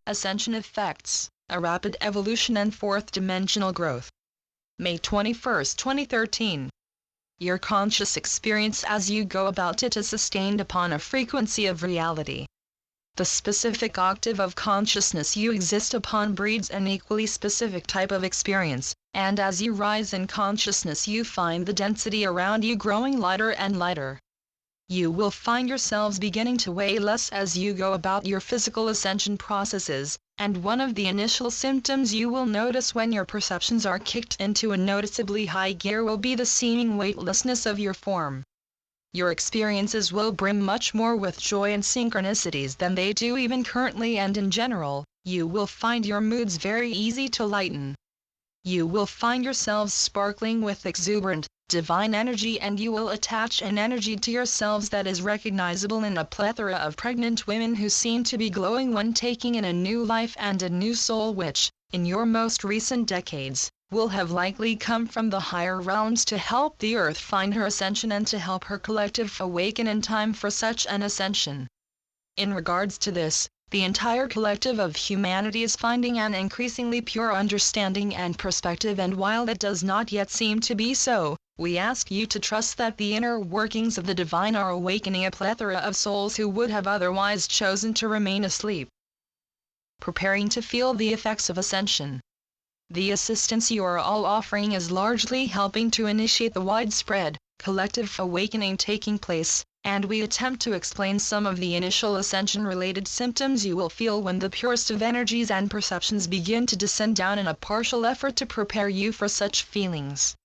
Ascension-Effects, a rapid evolution and fourth-dimensional growth. May 21, 2013. Your conscious experience as you go about it is sustained upon a frequency of reality. The specific octave of consciousness you exist upon breeds an equally specific type of experience, and as you rise in consciousness you find the density around you growing lighter and lighter. You will find yourselves beginning to weigh less as you go about your physical ascension processes, and one of the initial symptoms you will notice when your perceptions are kicked into a noticeably high gear will be the seeming weightlessness of your form. Your experiences will brim much more with joy and synchronicities than they do even currently, and in general, you will find your moods very easy to lighten. You will find yourselves sparkling with exuberant, divine energy, and you will attach an energy to yourselves that is recognizable in a plethora of pregnant women who seem to be glowing when taking in a new life and a new soul which, in your most recent decades, will have likely come from the higher realms to help the earth find her ascension and to help her collective awaken in time for such an ascension. In regards to this, the entire collective of humanity is finding an increasingly pure understanding and perspective, and while it does not yet seem to be so, we ask you to trust that the inner workings of the divine are awakening a plethora of souls who would have otherwise chosen to remain asleep. Preparing to feel the effects of ascension. The assistance you are all offering is largely helping to initiate the widespread, collective awakening taking place, and we attempt to explain some of the initial ascension-related symptoms you will feel when the purest of energies and perceptions begin to descend down in a partial effort to prepare you for such feelings.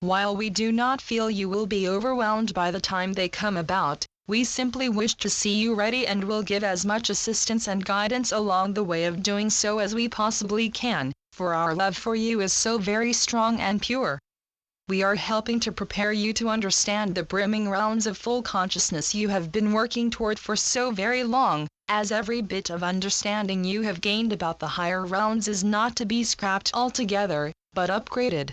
While we do not feel you will be overwhelmed by the time they come about, we simply wish to see you ready and will give as much assistance and guidance along the way of doing so as we possibly can, for our love for you is so very strong and pure. We are helping to prepare you to understand the brimming realms of full consciousness you have been working toward for so very long, as every bit of understanding you have gained about the higher realms is not to be scrapped altogether, but upgraded.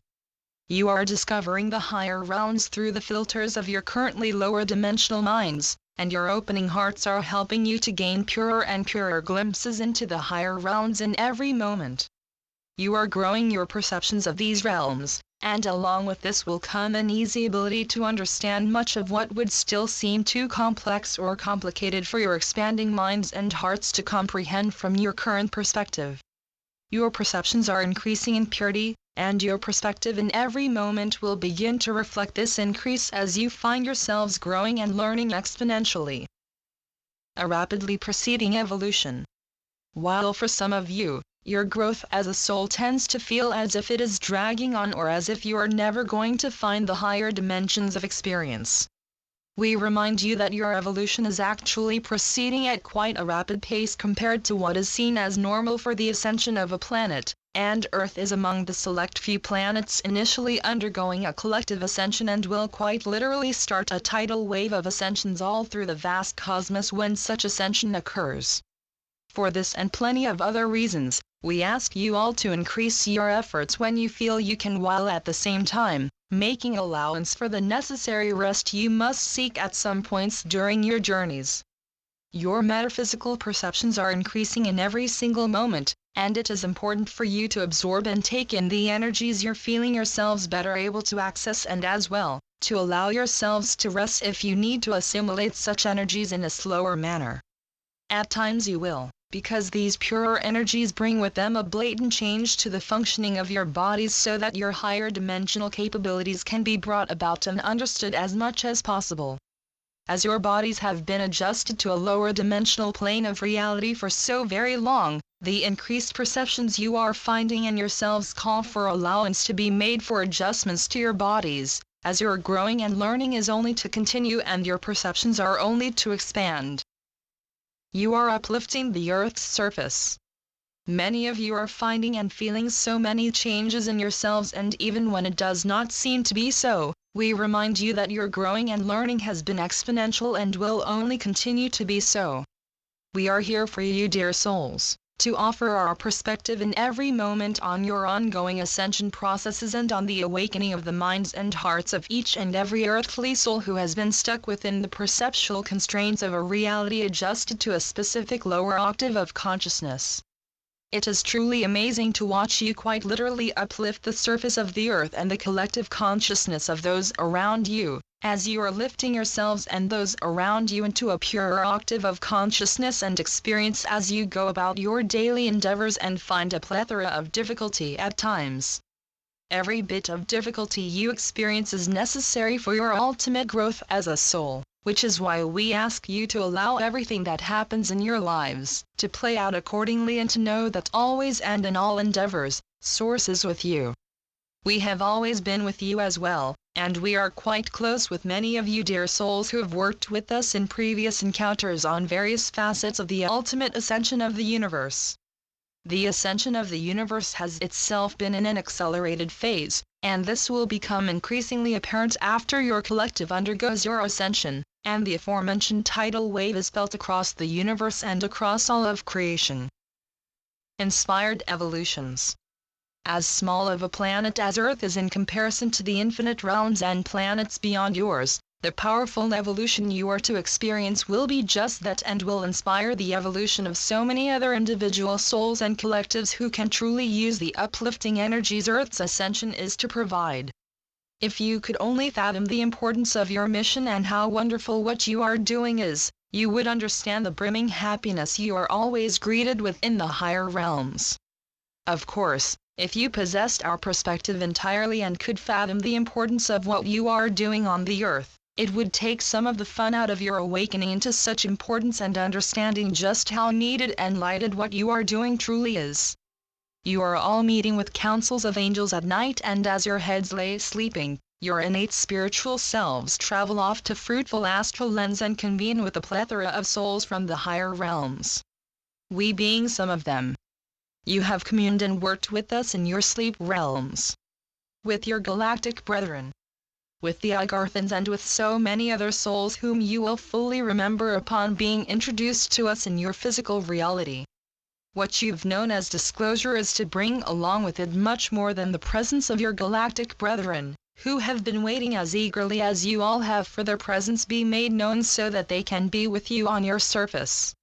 You are discovering the higher realms through the filters of your currently lower dimensional minds, and your opening hearts are helping you to gain purer and purer glimpses into the higher realms in every moment. You are growing your perceptions of these realms, and along with this will come an easy ability to understand much of what would still seem too complex or complicated for your expanding minds and hearts to comprehend from your current perspective. Your perceptions are increasing in purity, and your perspective in every moment will begin to reflect this increase as you find yourselves growing and learning exponentially. A rapidly proceeding evolution. While for some of you, your growth as a soul tends to feel as if it is dragging on or as if you are never going to find the higher dimensions of experience. We remind you that your evolution is actually proceeding at quite a rapid pace compared to what is seen as normal for the ascension of a planet, and Earth is among the select few planets initially undergoing a collective ascension and will quite literally start a tidal wave of ascensions all through the vast cosmos when such ascension occurs. For this and plenty of other reasons, we ask you all to increase your efforts when you feel you can, while at the same time, making allowance for the necessary rest you must seek at some points during your journeys. Your metaphysical perceptions are increasing in every single moment, and it is important for you to absorb and take in the energies you're feeling yourselves better able to access, and as well, to allow yourselves to rest if you need to assimilate such energies in a slower manner. At times you will, because these purer energies bring with them a blatant change to the functioning of your bodies so that your higher dimensional capabilities can be brought about and understood as much as possible. As your bodies have been adjusted to a lower dimensional plane of reality for so very long, the increased perceptions you are finding in yourselves call for allowance to be made for adjustments to your bodies, as your growing and learning is only to continue and your perceptions are only to expand. You are uplifting the Earth's surface. Many of you are finding and feeling so many changes in yourselves, and even when it does not seem to be so, we remind you that your growing and learning has been exponential and will only continue to be so. We are here for you, dear souls, to offer our perspective in every moment on your ongoing ascension processes and on the awakening of the minds and hearts of each and every earthly soul who has been stuck within the perceptual constraints of a reality adjusted to a specific lower octave of consciousness. It is truly amazing to watch you quite literally uplift the surface of the earth and the collective consciousness of those around you, as you are lifting yourselves and those around you into a purer octave of consciousness and experience as you go about your daily endeavors and find a plethora of difficulty at times. Every bit of difficulty you experience is necessary for your ultimate growth as a soul, which is why we ask you to allow everything that happens in your lives to play out accordingly and to know that always and in all endeavors, Source is with you. We have always been with you as well, and we are quite close with many of you dear souls who have worked with us in previous encounters on various facets of the ultimate ascension of the universe. The ascension of the universe has itself been in an accelerated phase, and this will become increasingly apparent after your collective undergoes your ascension, and the aforementioned tidal wave is felt across the universe and across all of creation. Inspired evolutions. As small of a planet as Earth is in comparison to the infinite realms and planets beyond yours, the powerful evolution you are to experience will be just that and will inspire the evolution of so many other individual souls and collectives who can truly use the uplifting energies Earth's ascension is to provide. If you could only fathom the importance of your mission and how wonderful what you are doing is, you would understand the brimming happiness you are always greeted with in the higher realms. Of course, if you possessed our perspective entirely and could fathom the importance of what you are doing on the earth, it would take some of the fun out of your awakening into such importance and understanding just how needed and lighted what you are doing truly is. You are all meeting with councils of angels at night, and as your heads lay sleeping, your innate spiritual selves travel off to fruitful astral lands and convene with a plethora of souls from the higher realms. We being some of them. You have communed and worked with us in your sleep realms. With your galactic brethren. With the Agarthans and with so many other souls whom you will fully remember upon being introduced to us in your physical reality. What you've known as disclosure is to bring along with it much more than the presence of your galactic brethren, who have been waiting as eagerly as you all have for their presence be made known so that they can be with you on your surface.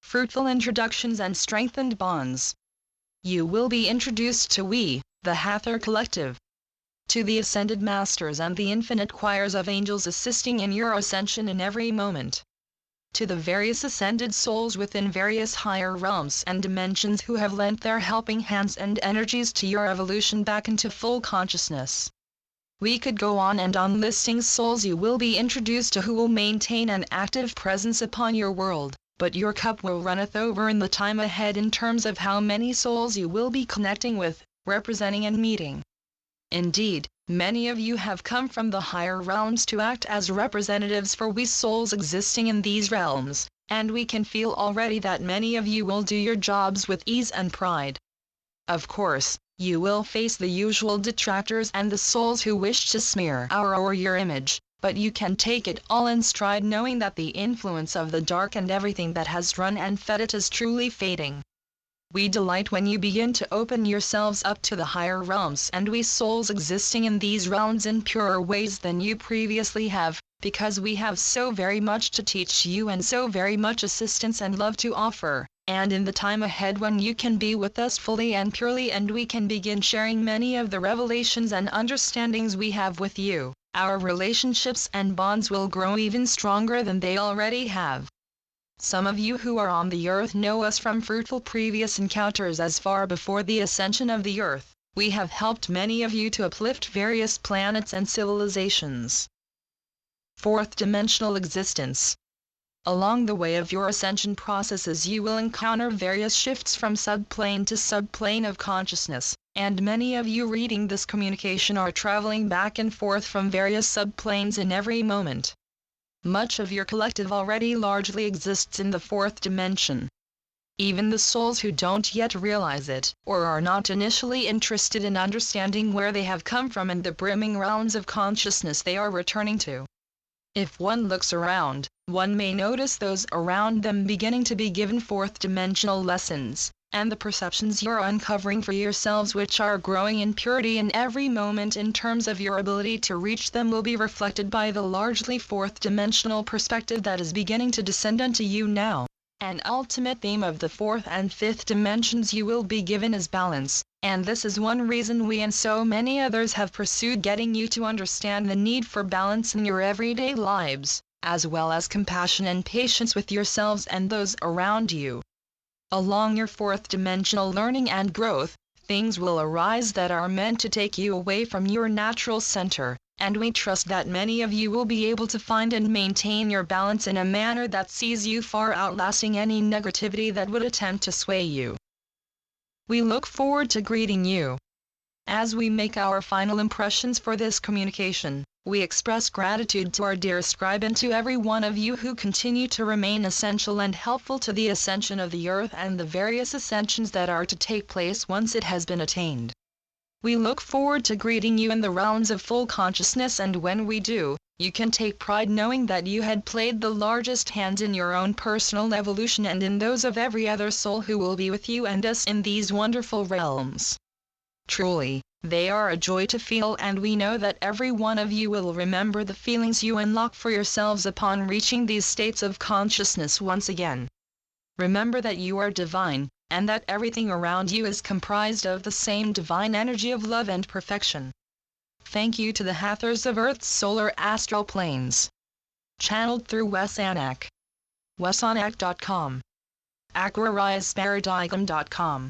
Fruitful introductions and strengthened bonds. You will be introduced to we, the Hathor Collective, to the Ascended Masters and the infinite choirs of angels assisting in your ascension in every moment, to the various ascended souls within various higher realms and dimensions who have lent their helping hands and energies to your evolution back into full consciousness. We could go on and on listing souls you will be introduced to who will maintain an active presence upon your world, but your cup will runneth over in the time ahead in terms of how many souls you will be connecting with, representing and meeting. Indeed, many of you have come from the higher realms to act as representatives for we souls existing in these realms, and we can feel already that many of you will do your jobs with ease and pride. Of course, you will face the usual detractors and the souls who wish to smear our or your image, but you can take it all in stride knowing that the influence of the dark and everything that has run and fed it is truly fading. We delight when you begin to open yourselves up to the higher realms and we souls existing in these realms in purer ways than you previously have, because we have so very much to teach you and so very much assistance and love to offer, and in the time ahead when you can be with us fully and purely and we can begin sharing many of the revelations and understandings we have with you, our relationships and bonds will grow even stronger than they already have. Some of you who are on the earth know us from fruitful previous encounters as far before the ascension of the earth. We have helped many of you to uplift various planets and civilizations. Fourth dimensional existence. Along the way of your ascension processes you will encounter various shifts from subplane to subplane of consciousness, and many of you reading this communication are traveling back and forth from various subplanes in every moment. Much of your collective already largely exists in the fourth dimension. Even the souls who don't yet realize it, or are not initially interested in understanding where they have come from and the brimming realms of consciousness they are returning to. If one looks around, one may notice those around them beginning to be given fourth dimensional lessons, and the perceptions you're uncovering for yourselves which are growing in purity in every moment in terms of your ability to reach them will be reflected by the largely fourth dimensional perspective that is beginning to descend unto you now. An ultimate theme of the fourth and fifth dimensions you will be given is balance, and this is one reason we and so many others have pursued getting you to understand the need for balance in your everyday lives, as well as compassion and patience with yourselves and those around you. Along your fourth dimensional learning and growth, things will arise that are meant to take you away from your natural center, and we trust that many of you will be able to find and maintain your balance in a manner that sees you far outlasting any negativity that would attempt to sway you. We look forward to greeting you. As we make our final impressions for this communication, we express gratitude to our dear scribe and to every one of you who continue to remain essential and helpful to the ascension of the earth and the various ascensions that are to take place once it has been attained. We look forward to greeting you in the realms of full consciousness, and when we do, you can take pride knowing that you had played the largest hand in your own personal evolution and in those of every other soul who will be with you and us in these wonderful realms. Truly, they are a joy to feel, and we know that every one of you will remember the feelings you unlock for yourselves upon reaching these states of consciousness once again. Remember that you are divine, and that everything around you is comprised of the same divine energy of love and perfection. Thank you to the Hathors of Earth's solar astral planes. Channeled through Wesanak. Wesanak.com. AquariusParadigm.com